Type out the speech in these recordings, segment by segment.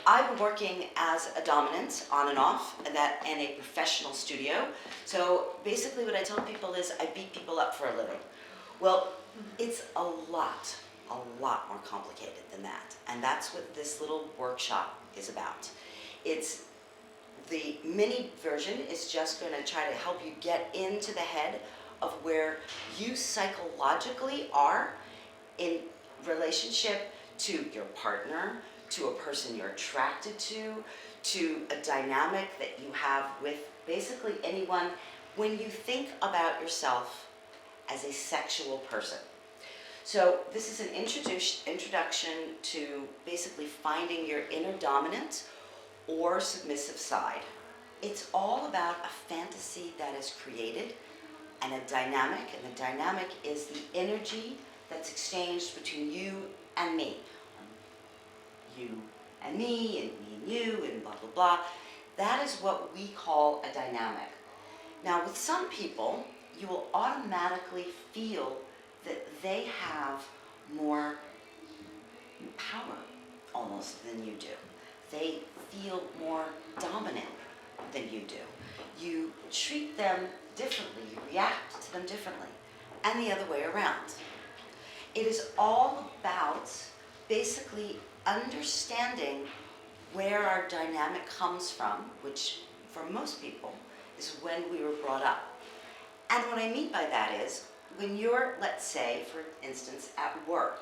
I've been working as a dominant on and off in a professional studio. So basically what I tell people is I beat people up for a living. Well, it's a lot more complicated than that. And that's what this little workshop is about. It's the mini version is just going to try to help you get into the head of where you psychologically are in relationship to your partner, to a person you're attracted to a dynamic that you have with basically anyone when you think about yourself as a sexual person. So this is an introduction to basically finding your inner dominant or submissive side. It's all about a fantasy that is created and a dynamic, and the dynamic is the energy that's exchanged between you and me. You and me, and me and you, and blah, blah, blah. That is what we call a dynamic. Now, with some people, you will automatically feel that they have more power, almost, than you do. They feel more dominant than you do. You treat them differently, you react to them differently, and the other way around. It is all about basically understanding where our dynamic comes from, which for most people is when we were brought up. And what I mean by that is, when you're, let's say, for instance, at work,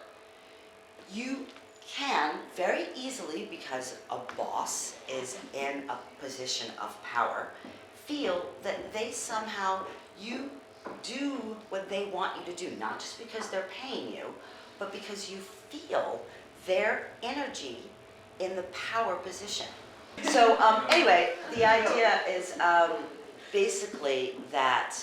you can very easily, because a boss is in a position of power, feel that they somehow, you do what they want you to do, not just because they're paying you, but because you feel their energy in the power position. So anyway, the idea is basically that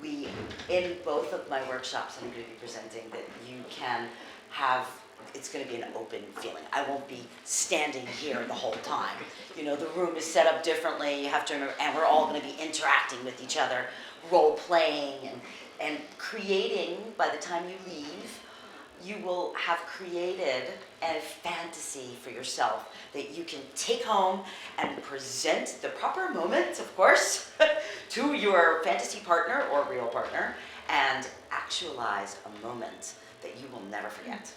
we, in both of my workshops I'm going to be presenting, that you can have, it's going to be an open feeling. I won't be standing here the whole time. You know, the room is set up differently, you have to remember, and we're all going to be interacting with each other, role-playing and creating. By the time you leave, you will have created a fantasy for yourself that you can take home and present the proper moment, of course, to your fantasy partner or real partner, and actualize a moment that you will never forget.